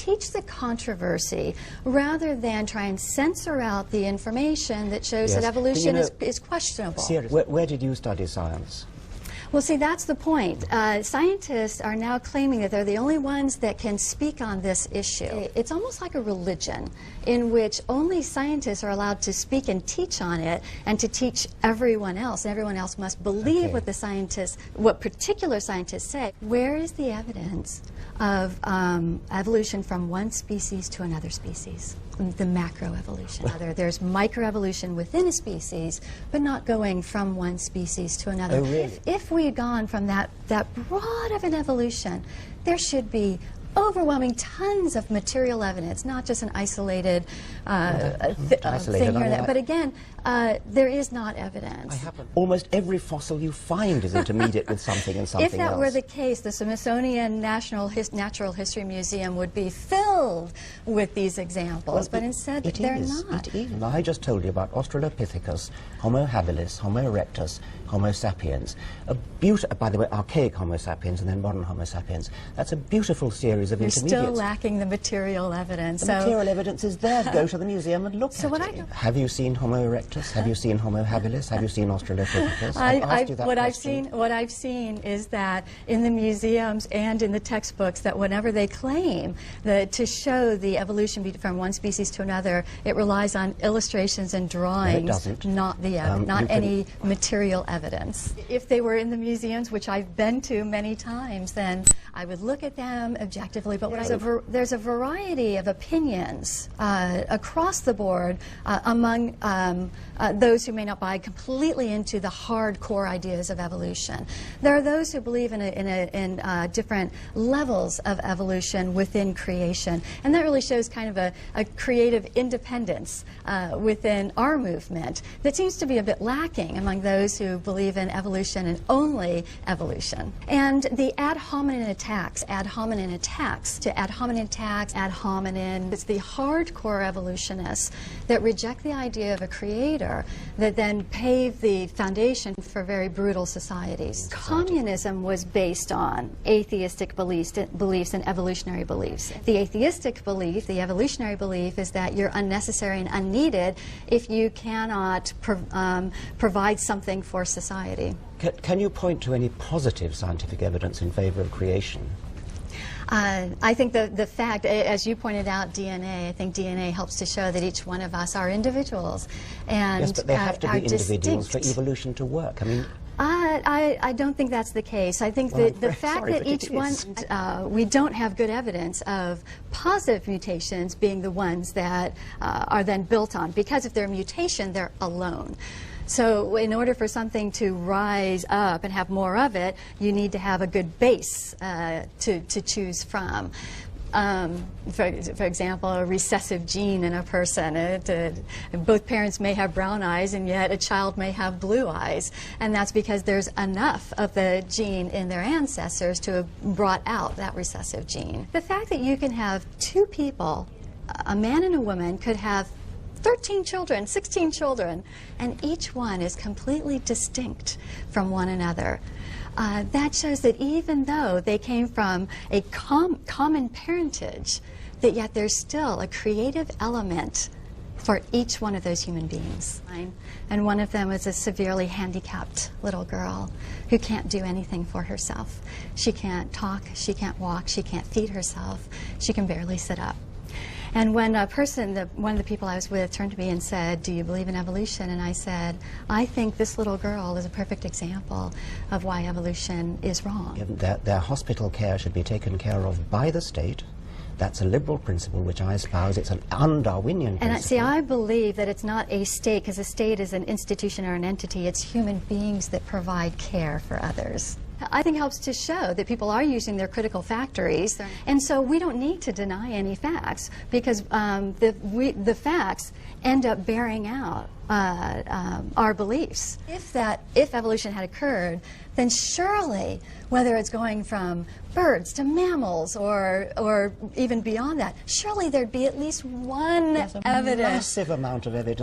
teach the controversy rather than try and censor out the information that shows that evolution is questionable. Seriously, where did you study science? Well, see, that's the point. Scientists are now claiming that they're the only ones that can speak on this issue. It's almost like a religion in which only scientists are allowed to speak and teach on it and to teach everyone else. And everyone else must believe what the scientists, what particular scientists say. Where is the evidence of evolution from one species to another species? The macroevolution. There's microevolution within a species, but not going from one species to another. Oh, really? If we had gone from that broad of an evolution, there should be overwhelming tons of material evidence, not just an isolated thing here and there. But again, there is not evidence. Almost every fossil you find is intermediate with something and something else. If that were the case, the Smithsonian Natural History Museum would be filled with these examples, but instead they're not. It is. I just told you about Australopithecus, Homo habilis, Homo erectus, Homo sapiens. By the way, archaic Homo sapiens and then modern Homo sapiens. That's a beautiful series of intermediates. You're still lacking the material evidence. The material evidence is there. Go to the museum and look at it. Have you seen Homo erectus? Have you seen Homo habilis? Have you seen Australopithecus? What I've seen is that in the museums and in the textbooks that whenever they claim to show the evolution from one species to another, it relies on illustrations and drawings, no, it doesn't. not any material evidence. If they were in the museums, which I've been to many times, then I would look at them objectively, but there's a variety of opinions across the board among those who may not buy completely into the hardcore ideas of evolution. There are those who believe in different levels of evolution within creation, and that really shows kind of a creative independence within our movement that seems to be a bit lacking among those who believe in evolution and only evolution. And the ad hominem attacks to ad hominem attacks, ad hominem, it's the hardcore evolutionists that reject the idea of a creator that then pave the foundation for very brutal societies. Communism was based on atheistic beliefs and evolutionary beliefs. The atheistic belief, the evolutionary belief, is that you're unnecessary and unneeded if you cannot provide something for society. Can you point to any positive scientific evidence in favor of creation? I think the fact, as you pointed out, DNA, I think DNA helps to show that each one of us are individuals. And yes, but they have to be individuals distinct. for evolution to work. I mean, I don't think that's the case. I think that the fact that each one, we don't have good evidence of positive mutations being the ones that are then built on, because if they're a mutation, they're alone. So in order for something to rise up and have more of it, you need to have a good base to choose from. For example, a recessive gene in a person. Both parents may have brown eyes, and yet a child may have blue eyes. And that's because there's enough of the gene in their ancestors to have brought out that recessive gene. The fact that you can have two people, a man and a woman, could have 13 children, 16 children, and each one is completely distinct from one another. That shows that even though they came from a common parentage, that yet there's still a creative element for each one of those human beings. And one of them is a severely handicapped little girl who can't do anything for herself. She can't talk, she can't walk, she can't feed herself, she can barely sit up. And when a person, one of the people I was with, turned to me and said, "Do you believe in evolution?" And I said, "I think this little girl is a perfect example of why evolution is wrong." Their hospital care should be taken care of by the state. That's a liberal principle which I espouse. It's an un-Darwinian principle. And see, I believe that it's not a state, because a state is an institution or an entity. It's human beings that provide care for others. I think helps to show that people are using their critical factories, and so we don't need to deny any facts, because the facts end up bearing out our beliefs. If evolution had occurred, then surely, whether it's going from birds to mammals or even beyond that, surely there'd be at least one evidence. There's a massive amount of evidence.